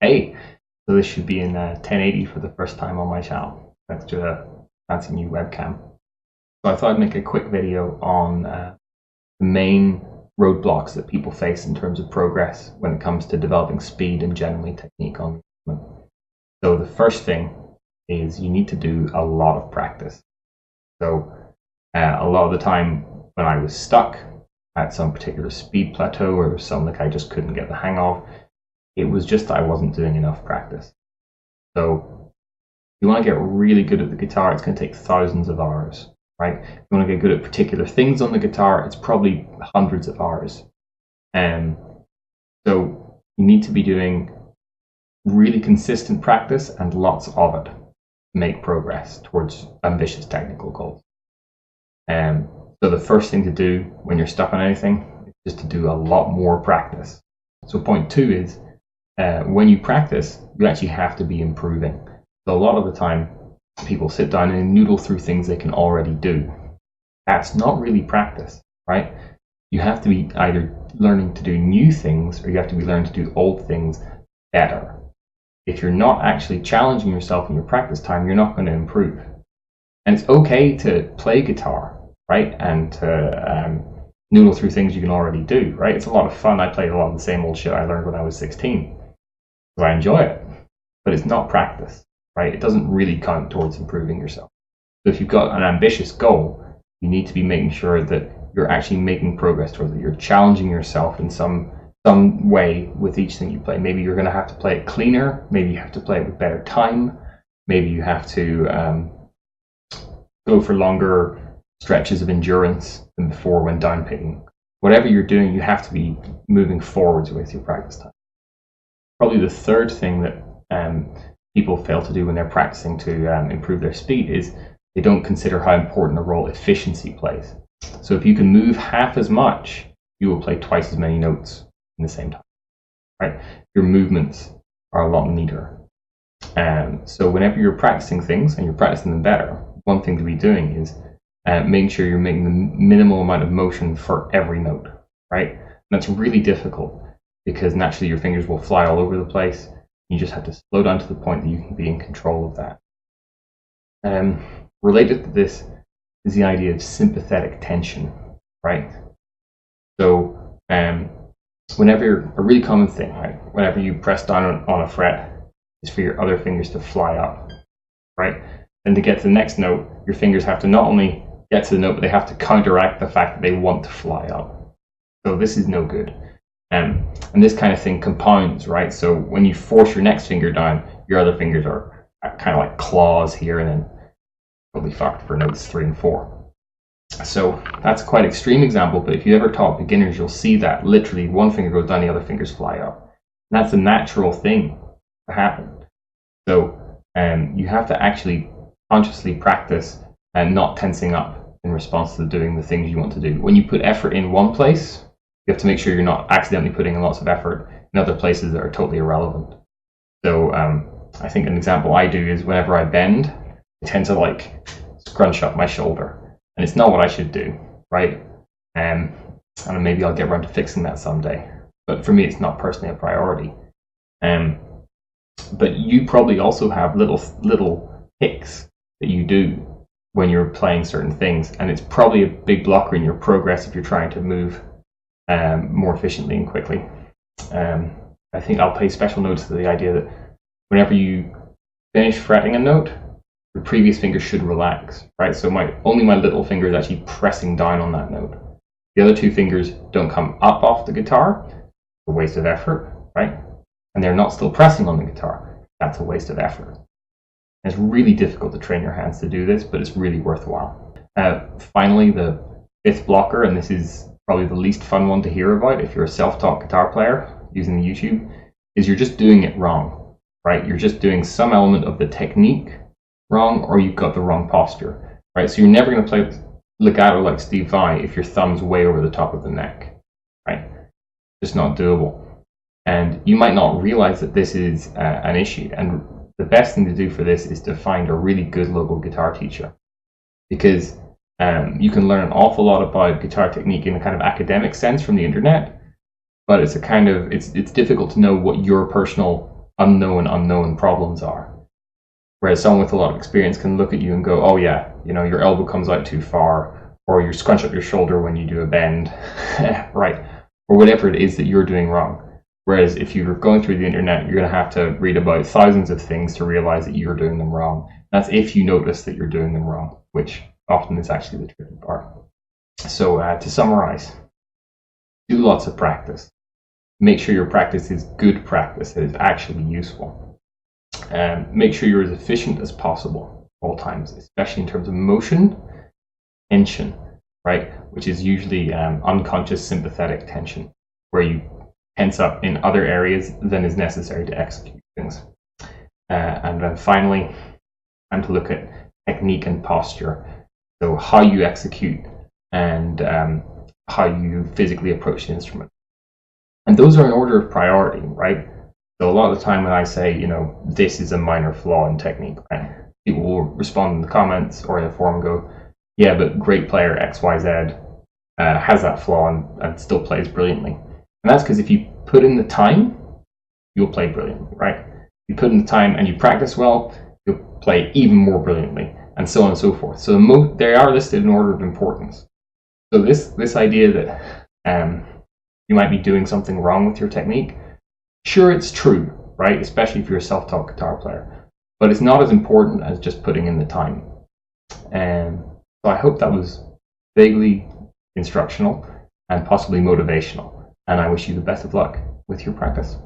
Hey, so this should be in 1080 for the first time on my channel, thanks to a fancy new webcam. So I thought I'd make a quick video on the main roadblocks that people face in terms of progress when it comes to developing speed and generally technique on movement. So the first thing is you need to do a lot of practice. So a lot of the time when I was stuck at some particular speed plateau or something that I just couldn't get the hang of, it was just I wasn't doing enough practice. So if you want to get really good at the guitar, it's going to take thousands of hours, right? If you want to get good at particular things on the guitar, it's probably hundreds of hours. So you need to be doing really consistent practice and lots of it to make progress towards ambitious technical goals. So the first thing to do when you're stuck on anything is just to do a lot more practice. So point two is when you practice, you actually have to be improving. So a lot of the time, people sit down and noodle through things they can already do. That's not really practice, right? You have to be either learning to do new things or you have to be learning to do old things better. If you're not actually challenging yourself in your practice time, you're not going to improve. And it's okay to play guitar, right? And to noodle through things you can already do, right? It's a lot of fun. I played a lot of the same old shit I learned when I was 16. So I enjoy it, but it's not practice, right? It doesn't really count towards improving yourself. So if you've got an ambitious goal, you need to be making sure that you're actually making progress towards it. You're challenging yourself in some way with each thing you play. Maybe you're going to have to play it cleaner. Maybe you have to play it with better time. Maybe you have to go for longer stretches of endurance than before when downpicking. Whatever you're doing, you have to be moving forwards with your practice time. Probably the third thing that people fail to do when they're practicing to improve their speed is they don't consider how important a role efficiency plays. So if you can move half as much, you will play twice as many notes in the same time, right? Your movements are a lot neater. So whenever you're practicing things and you're practicing them better, one thing to be doing is making sure you're making the minimal amount of motion for every note, right? And that's really difficult because naturally your fingers will fly all over the place. You just have to slow down to the point that you can be in control of that. Related to this is the idea of sympathetic tension, right? So whenever, a really common thing, right? Whenever you press down on a fret, is for your other fingers to fly up, right? And to get to the next note, your fingers have to not only get to the note, but they have to counteract the fact that they want to fly up. So this is no good. And this kind of thing compounds, right? So when you force your next finger down, your other fingers are kind of like claws here, and then probably fucked for notes 3 and 4. So that's quite an extreme example, but if you ever taught beginners, you'll see that literally one finger goes down, the other fingers fly up. And that's a natural thing to happen. So you have to actually consciously practice and not tensing up in response to doing the things you want to do. When you put effort in one place, you have to make sure you're not accidentally putting in lots of effort in other places that are totally irrelevant. So I think an example I do is whenever I bend, I tend to like scrunch up my shoulder, and it's not what I should do, right? And maybe I'll get around to fixing that someday. But for me, it's not personally a priority. But you probably also have little hicks that you do when you're playing certain things, and it's probably a big blocker in your progress if you're trying to move more efficiently and quickly. I think I'll pay special notice to the idea that whenever you finish fretting a note, your previous finger should relax, right? So only my little finger is actually pressing down on that note. The other 2 fingers don't come up off the guitar. It's a waste of effort, right? And they're not still pressing on the guitar. That's a waste of effort. And it's really difficult to train your hands to do this, but it's really worthwhile. Finally, the 5th blocker, and this is probably the least fun one to hear about if you're a self-taught guitar player using YouTube, is you're just doing it wrong, right? You're just doing some element of the technique wrong, or you've got the wrong posture, right? So you're never going to play legato like Steve Vai if your thumb's way over the top of the neck, right? Just not doable. And you might not realize that this is an issue. And the best thing to do for this is to find a really good local guitar teacher, because you can learn an awful lot about guitar technique in a kind of academic sense from the internet, but it's difficult to know what your personal unknown problems are. Whereas someone with a lot of experience can look at you and go, oh yeah, your elbow comes out too far, or you scrunch up your shoulder when you do a bend, right? Or whatever it is that you're doing wrong. Whereas if you're going through the internet, you're going to have to read about thousands of things to realize that you're doing them wrong. That's if you notice that you're doing them wrong, which often is actually the tricky part. So to summarize, do lots of practice. Make sure your practice is good practice, that is actually useful. Make sure you're as efficient as possible all times, especially in terms of motion, tension, right? Which is usually unconscious sympathetic tension, where you tense up in other areas than is necessary to execute things. And then finally, time to look at technique and posture. So how you execute and how you physically approach the instrument. And those are in order of priority, right? So a lot of the time when I say, this is a minor flaw in technique, right? People will respond in the comments or in the forum and go, yeah, but great player XYZ has that flaw and still plays brilliantly. And that's because if you put in the time, you'll play brilliantly, right? You put in the time and you practice well, you'll play even more brilliantly, and so on and so forth. So they are listed in order of importance. So this idea that you might be doing something wrong with your technique, sure, it's true, right? Especially if you're a self-taught guitar player. But it's not as important as just putting in the time. So I hope that was vaguely instructional and possibly motivational. And I wish you the best of luck with your practice.